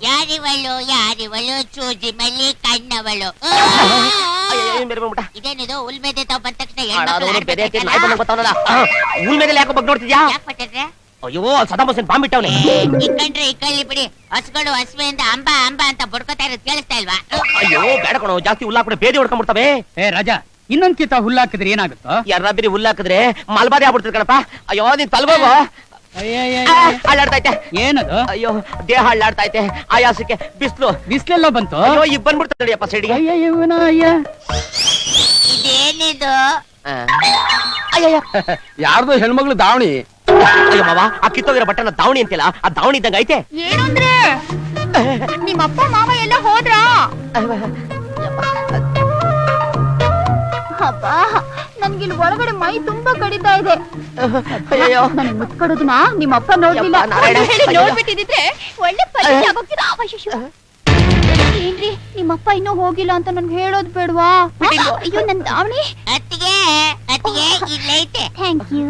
ಯಾರಿವಳು ಚೂಜಿ ಮಲ್ಲಿ ಕಣ್ಣವಳು. ಇದೇನಿದು ಹುಲ್ ಮೇಲೆ ತಾವ್ ಬಂದ ತಕ್ಷಣ ಹುಲ್ ಮೇಲೆ ಯಾಕೆ ಬಗ್ಗೆ ನೋಡ್ತಿದ್ಯಾ? ಅಯ್ಯೋ ಸದಾಮ್ ಹುಸೇನ್ ಬಾಂಬ್ ಇಟ್ಟವ್ನೆ. ಇಕ್ಕಂಡ್ರೆ ಇಕ್ಕಳ್ಳಿ ಬಿಡಿ. ಹಸುಗಳು ಹಸುವೆಯಿಂದ ಅಂಬ ಅಂಬ ಅಂತ ಬಡ್ಕೋತಾ ಇರೋದು ಕೇಳಿಸ್ತಾ ಇಲ್ವಾ? ಅಯ್ಯೋ ಬೇಡ ಕಣೋ, ಜಾಸ್ತಿ ಹುಲ್ಲಾಕ್ಬಿಟ್ಟು ಬೇದಿ ಹೊಡ್ಕೊಂಡ್ಬಿಡ್ತವೆ. ಏ ರಾಜಾ, ಇನ್ನೊಂದ್ ಕಿತ್ತ ಹುಲ್ಲಾಕಿದ್ರೆ ಏನಾಗುತ್ತೋ? ಯಾರ ಬೇರೆ ಹುಲ್ಲಾಕಿದ್ರೆ ಮಲ್ಬಾರಿ ಆಗ್ಬಿಡ್ತದೆ ಕಣಪ್ಪ. ಅಯ್ಯೋ ನೀನ್ ತಲ್ಗೋಗು. ಹಳ್ಳಾಡ್ತೈತೆ. ಏನದು? ಅಯ್ಯೋ ದೇಹ ಹಳ್ಳಾಡ್ತೈತೆ. ಆಯಾಸಕ್ಕೆ ಬಿಸ್ಲೆಲ್ಲ ಬಂತು. ಅಯ್ಯೋ ಈಗ ಬಂದ್ಬಿಡ್ತದಡಿಯಪ್ಪ ಸೈಡ್ಗೆ. ಇದೇನಿದು? ಯಾರ್ದು ಹೆಣ್ಮಗ್ಳು ದಾವಣಿ? ಅಯ್ಯೋ ಮಾವ, ಆ ಕಿತ್ತೋಗಿರೋ ಬಟ್ಟನ ದಾವಣಿ ಅಂತಿಲ್ಲ, ಆ ದಾವಣಿ ಇದ್ದಂಗ ಐತೆ. ಏನು ಅಂದ್ರೆ ನಿಮ್ಮಪ್ಪ ಮಾವ ಎಲ್ಲ ಹೋದ್ರಾ? ಅಪ್ಪ ನನ್ಗಿಲ್ ಒಳಗಡೆ ಮೈ ತುಂಬಾ ಕಡಿತಾ ಇದೆ. ನನಗೆ ಮುತ್ಕೊಡೋದನ್ನ ನಿಮ್ಮಪ್ಪ ನೋಡ್ಲಿಲ್ಲ. ನೋಡ್ಬಿಟ್ಟಿದ್ರೆ ಒಳ್ಳೆ ಪರಿಚಯ ಆಗೋಗ್ತಿದ. ಏನ್ರಿ ನಿಮ್ಮಪ್ಪ ಇನ್ನೂ ಹೋಗಿಲ್ಲ ಅಂತ ನನ್ಗೆ ಹೇಳೋದ್ ಬೇಡ್ವಾ? ಅಯ್ಯೋ ನನ್ ದಾವಣಿ. ಅತ್ತಿಗೆ ಇಲ್ಲೈತೆ. Thank you.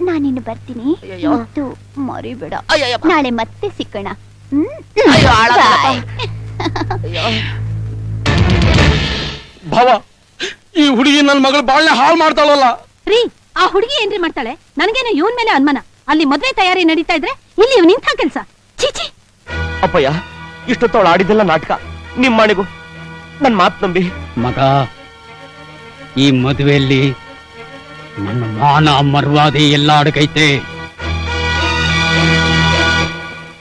ನಾನಿನ್ನು ಬರ್ತೀನಿ. ಇವತ್ತು ಮರಿಬೇಡ. ನಾಳೆ ಮತ್ತೆ ಸಿಕ್ಕಣ. ಭಾವ, ಈ ಹುಡುಗಿ ನನ್ ಮಗಳು ಬಾಳ್ನೆ ಹಾಳು ಮಾಡ್ತಾಳಲ್ಲ ರೀ. ಆ ಹುಡುಗಿ ಏನ್ರಿ ಮಾಡ್ತಾಳೆ? ನನಗೇನು ಇವನ್ ಮೇಲೆ ಅನುಮಾನ. ಅಲ್ಲಿ ಮದ್ವೆ ತಯಾರಿ ನಡೀತಾ ಇದ್ರೆ ಇಲ್ಲಿ ಇವ್ ನಿಂತ ಕೆಲ್ಸ. ಚೀಚಿ ಅಪ್ಪಯ್ಯ, ಇಷ್ಟೊತ್ತವಳು ಆಡಿದ್ದೆಲ್ಲ ನಾಟಕ. ನಿಮ್ ಮನೆಗೂ ನನ್ ಮಾತ್ ನಂಬಿ. ಮಗ, ಈ ಮದುವೆಯಲ್ಲಿ ನನ್ನ ಮಾನ ಮರ್ಯಾದೆ ಎಲ್ಲ ಅಡಗೈತೆ.